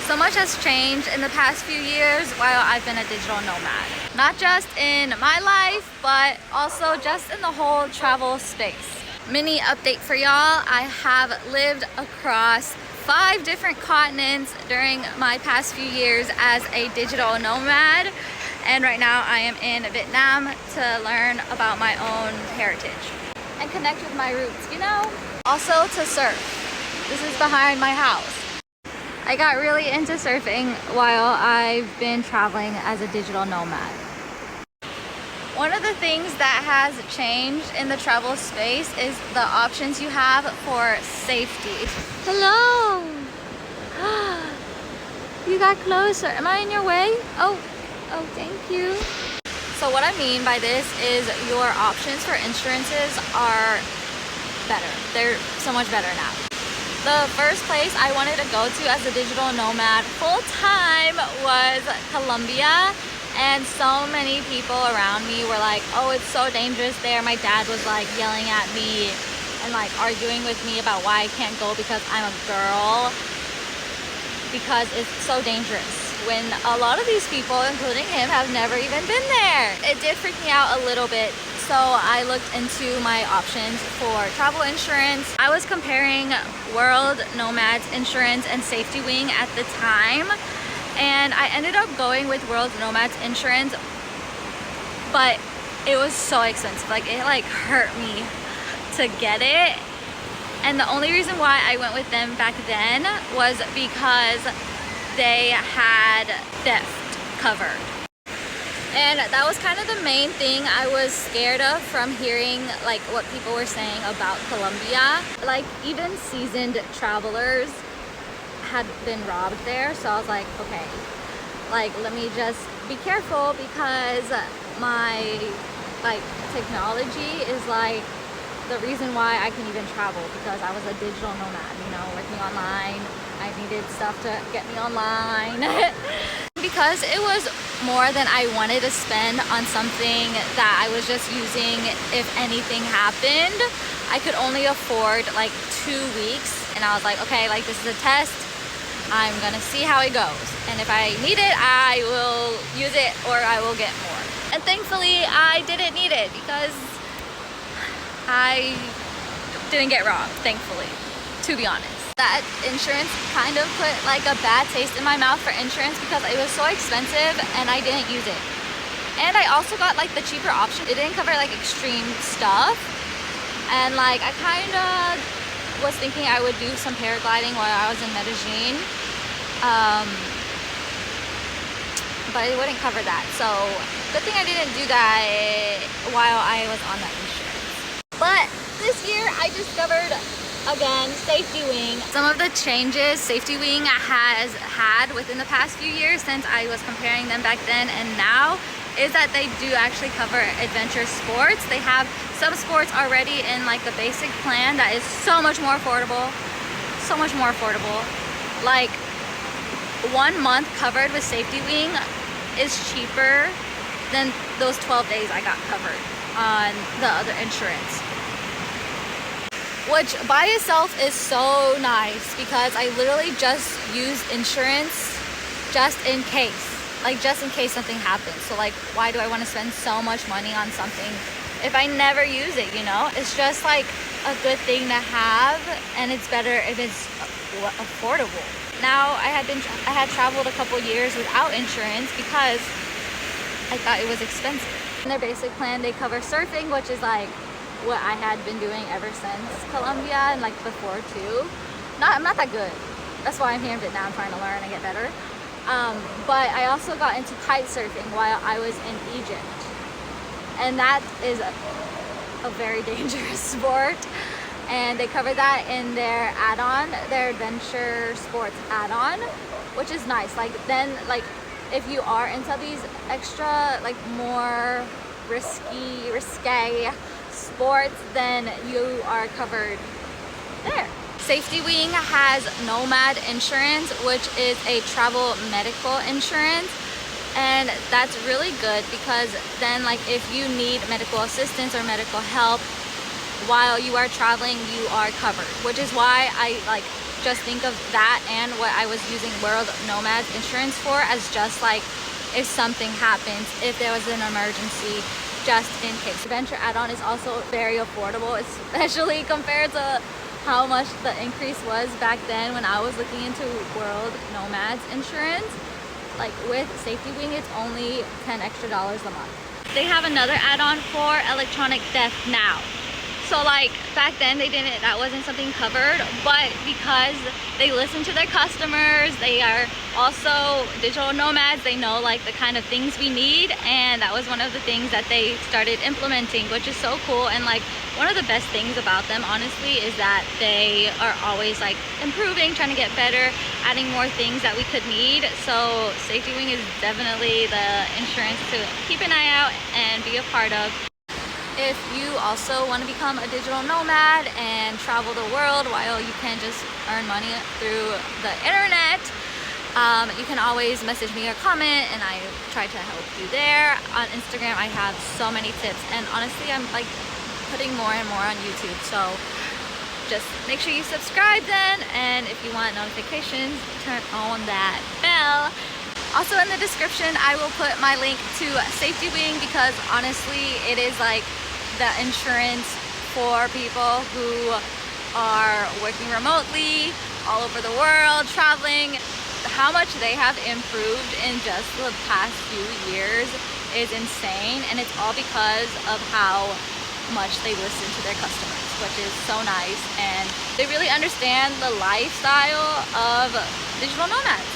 So much has changed in the past few years while I've been a digital nomad. Not just in my life, but also just in the whole travel space. Mini update for y'all. I have lived across 5 different continents during my past few years as a digital nomad. And right now I am in Vietnam to learn about my own heritage and connect with my roots, you know? Also to surf. This is behind my house. I got really into surfing while I've been traveling as a digital nomad. One of the things that has changed in the travel space is the options you have for safety. Hello! You got closer. Am I in your way? Oh, thank you. So what I mean by this is your options for insurances are better. They're so much better now. The first place I wanted to go to as a digital nomad full time was Colombia, and so many people around me were like, oh, it's so dangerous there. My dad was like yelling at me and like arguing with me about why I can't go because I'm a girl, because it's so dangerous, when a lot of these people, including him, have never even been there. It did freak me out a little bit. So I looked into my options for travel insurance. I was comparing World Nomads insurance and Safetywing at the time, and I ended up going with World Nomads insurance, but it was so expensive. Like, it like hurt me to get it. And the only reason why I went with them back then was because they had theft covered. And that was kind of the main thing I was scared of from hearing like what people were saying about Colombia. Like, even seasoned travelers had been robbed there. So I was like, okay, like, let me just be careful, because my like technology is like the reason why I can even travel, because I was a digital nomad, you know, working online. I needed stuff to get me online. Because it was more than I wanted to spend on something that I was just using if anything happened. I could only afford like 2 weeks, and I was like, okay, like, this is a test. I'm gonna see how it goes, and if I need it, I will use it, or I will get more. And thankfully I didn't need it, because I didn't get robbed, thankfully, to be honest. That insurance kind of put like a bad taste in my mouth for insurance, because it was so expensive and I didn't use it. And I also got like the cheaper option. It didn't cover like extreme stuff, and like I kind of was thinking I would do some paragliding while I was in Medellin, but it wouldn't cover that. So good thing I didn't do that while I was on that insurance. But this year I discovered, again, Safetywing. Some of the changes Safetywing has had within the past few years, since I was comparing them back then and now, is that they do actually cover adventure sports. They have some sports already in like the basic plan that is so much more affordable. So much more affordable. Like, 1 month covered with Safetywing is cheaper than those 12 days I got covered on the other insurance. Which by itself is so nice, because I literally just use insurance just in case. Like, just in case something happens. So like, why do I want to spend so much money on something if I never use it, you know? It's just like a good thing to have, and it's better if it's affordable. Now I had traveled a couple years without insurance because I thought it was expensive. In their basic plan, they cover surfing, which is like what I had been doing ever since Colombia, and like before too. I'm not that good. That's why I'm here in Vietnam, trying to learn and get better. But I also got into kite surfing while I was in Egypt, and that is a very dangerous sport, and they cover that in their add-on, their adventure sports add-on, which is nice. Like, then, like, if you are into these extra, like, more risque sports, then you are covered there. Safetywing has Nomad insurance, which is a travel medical insurance, and that's really good, because then, like, if you need medical assistance or medical help while you are traveling, you are covered, which is why I like just think of that and what I was using World Nomads insurance for as just like if something happens, if there was an emergency, just in case. The venture add-on is also very affordable, especially compared to how much the increase was back then when I was looking into World Nomads insurance. Like with Safetywing, it's only $10 extra a month. They have another add-on for electronic theft now. So like back then that wasn't something covered, but because they listen to their customers, they are also digital nomads, they know like the kind of things we need, and that was one of the things that they started implementing, which is so cool. And like one of the best things about them honestly is that they are always like improving, trying to get better, adding more things that we could need. So Safetywing is definitely the insurance to keep an eye out and be a part of. If you also want to become a digital nomad and travel the world while you can just earn money through the internet, you can always message me or comment, and I try to help you there. On Instagram, I have so many tips, and honestly, I'm like putting more and more on YouTube. So just make sure you subscribe then, and if you want notifications, turn on that bell. Also in the description, I will put my link to Safetywing, because honestly, it is like the insurance for people who are working remotely all over the world, traveling. How much they have improved in just the past few years is insane, and it's all because of how much they listen to their customers, which is so nice, and they really understand the lifestyle of digital nomads.